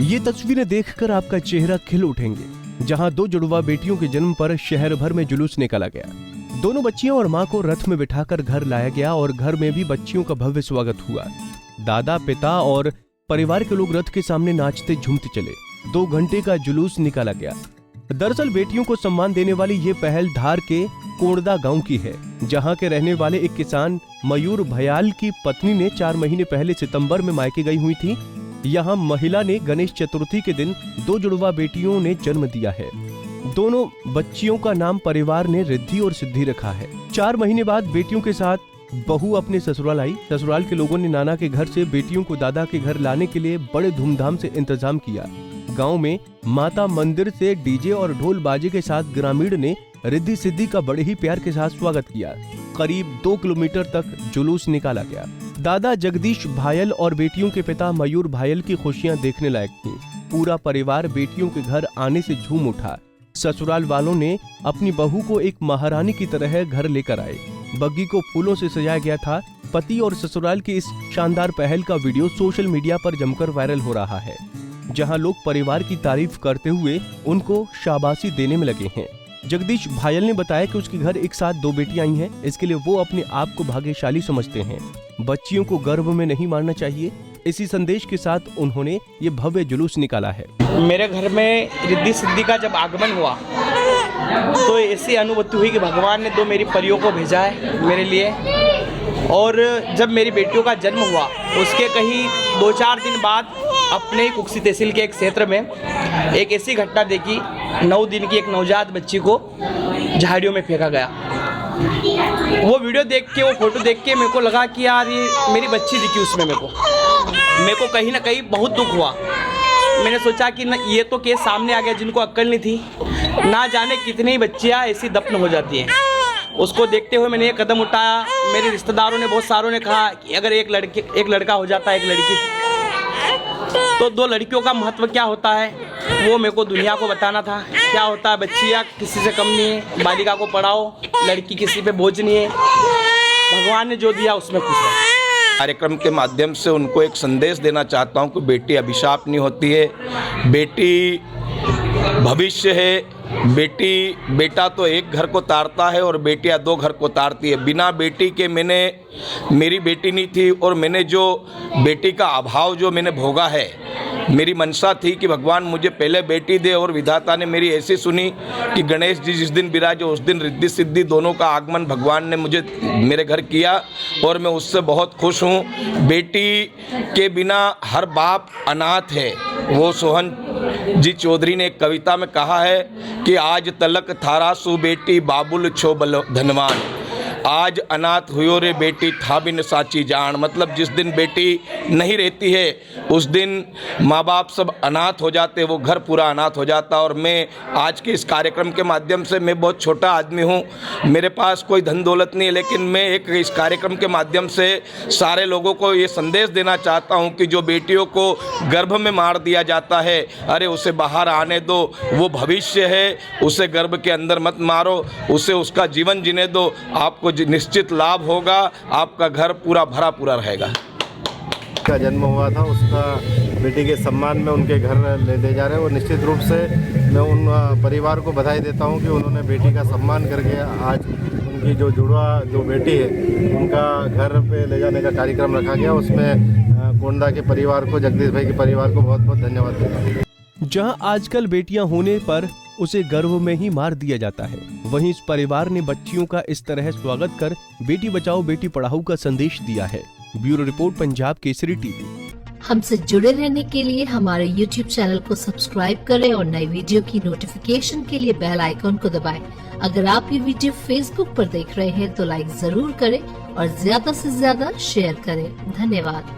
ये तस्वीरें देखकर आपका चेहरा खिल उठेंगे, जहां दो जुड़वा बेटियों के जन्म पर शहर भर में जुलूस निकाला गया। दोनों बच्चियों और मां को रथ में बिठाकर घर लाया गया और घर में भी बच्चियों का भव्य स्वागत हुआ। दादा, पिता और परिवार के लोग रथ के सामने नाचते झूमते चले। 2 घंटे का जुलूस निकाला गया। दरअसल बेटियों को सम्मान देने वाली ये पहल धार के कोंडदा गांव की है, जहां के रहने वाले एक किसान मयूर भयाल की पत्नी ने 4 महीने पहले सितंबर में मायके गई हुई थी। यहाँ महिला ने गणेश चतुर्थी के दिन 2 जुड़वा बेटियों ने जन्म दिया है। दोनों बच्चियों का नाम परिवार ने रिद्धि और सिद्धि रखा है। 4 महीने बाद बेटियों के साथ बहू अपने ससुराल आई। ससुराल के लोगों ने नाना के घर से बेटियों को दादा के घर लाने के लिए बड़े धूमधाम से इंतजाम किया। गांव में माता मंदिर से डीजे और ढोल बाजे के साथ ग्रामीण ने रिद्धि सिद्धि का बड़े ही प्यार के साथ स्वागत किया। करीब 2 किलोमीटर तक जुलूस निकाला गया। दादा जगदीश भायल और बेटियों के पिता मयूर भायल की खुशियां देखने लायक थीं। पूरा परिवार बेटियों के घर आने से झूम उठा। ससुराल वालों ने अपनी बहू को एक महारानी की तरह घर लेकर आए। बग्गी को फूलों से सजाया गया था। पति और ससुराल की इस शानदार पहल का वीडियो सोशल मीडिया पर जमकर वायरल हो रहा है, जहां लोग परिवार की तारीफ करते हुए उनको शाबाशी देने में लगे हैं। जगदीश भायल ने बताया कि उसके घर एक साथ 2 बेटियां आई हैं। इसके लिए वो अपने आप को भाग्यशाली समझते हैं। बच्चियों को गर्भ में नहीं मारना चाहिए। इसी संदेश के साथ उन्होंने ये भव्य जुलूस निकाला है। मेरे घर में रिद्धि सिद्धि का जब आगमन हुआ तो ऐसी अनुभूति हुई कि भगवान ने 2 मेरी परियों को भेजा है मेरे लिए। और जब मेरी बेटियों का जन्म हुआ उसके कहीं 2-4 दिन बाद अपने ही कुक्सी तहसील के एक क्षेत्र में एक ऐसी घटना देखी। 9 दिन की एक नवजात बच्ची को झाड़ियों में फेंका गया। वो वीडियो देख के, वो फोटो देख के मेरे को लगा कि यार ये मेरी बच्ची दिखी उसमें। मेरे को कहीं ना कहीं बहुत दुख हुआ। मैंने सोचा कि न ये तो केस सामने आ गया जिनको अक्ल नहीं थी, ना जाने कितनी ही बच्चियाँ ऐसी दफन हो जाती हैं। उसको देखते हुए मैंने ये कदम उठाया। मेरे रिश्तेदारों ने, बहुत सारों ने कहा कि अगर एक लड़का हो जाता है, एक लड़की, तो 2 लड़कियों का महत्व क्या होता है वो मेरे को दुनिया को बताना था। क्या होता है, बच्चियाँ किसी से कम नहीं है, बालिका को पढ़ाओ, लड़की किसी पे बोझ नहीं है। भगवान ने जो दिया उसमें खुश है। कार्यक्रम के माध्यम से उनको एक संदेश देना चाहता हूँ कि बेटी अभिशाप नहीं होती है, बेटी भविष्य है। बेटा तो एक घर को तारता है और बेटियां 2 घर को तारती है। बिना बेटी के मेरी बेटी नहीं थी और मैंने जो बेटी का अभाव जो मैंने भोगा है, मेरी मनसा थी कि भगवान मुझे पहले बेटी दे, और विधाता ने मेरी ऐसी सुनी कि गणेश जी जिस दिन विराजे उस दिन रिद्धि सिद्धि दोनों का आगमन भगवान ने मेरे घर किया और मैं उससे बहुत खुश हूँ। बेटी के बिना हर बाप अनाथ है। वो सोहन जी चौधरी ने एक कविता में कहा है कि आज तलक थारा सु बेटी बाबुल छो बल धनवान, आज अनाथ हुयो रे बेटी था बिन साची जान। मतलब जिस दिन बेटी नहीं रहती है उस दिन माँ बाप सब अनाथ हो जाते, वो घर पूरा अनाथ हो जाता। और मैं आज के इस कार्यक्रम के माध्यम से, मैं बहुत छोटा आदमी हूँ, मेरे पास कोई धन दौलत नहीं है, लेकिन मैं इस कार्यक्रम के माध्यम से सारे लोगों को ये संदेश देना चाहता हूँ कि जो बेटियों को गर्भ में मार दिया जाता है, अरे उसे बाहर आने दो, वो भविष्य है, उसे गर्भ के अंदर मत मारो, उसे उसका जीवन जीने दो, आपको निश्चित लाभ होगा, आपका घर पूरा भरा पूरा रहेगा। का जन्म हुआ था, उसका बेटी के सम्मान में उनके घर ले जा रहे हैं। और निश्चित रूप से मैं उन परिवार को बधाई देता हूं कि उन्होंने बेटी का सम्मान करके आज उनकी जो बेटी है उनका घर पे ले जाने का कार्यक्रम रखा गया। उसमें कोंडदा के परिवार को, जगदीश भाई के परिवार को बहुत बहुत धन्यवाद देता हूँ। जहां आजकल बेटियां होने पर उसे गर्भ में ही मार दिया जाता है, वहीं इस परिवार ने बच्चियों का इस तरह स्वागत कर बेटी बचाओ बेटी पढ़ाओ का संदेश दिया है। Bureau report, Punjab Kesari TV. हमसे जुड़े रहने के लिए हमारे YouTube चैनल को सब्सक्राइब करें और नई वीडियो की नोटिफिकेशन के लिए बेल आइकॉन को दबाएं। अगर आप ये वीडियो Facebook पर देख रहे हैं तो लाइक जरूर करें और ज्यादा से ज्यादा शेयर करें। धन्यवाद।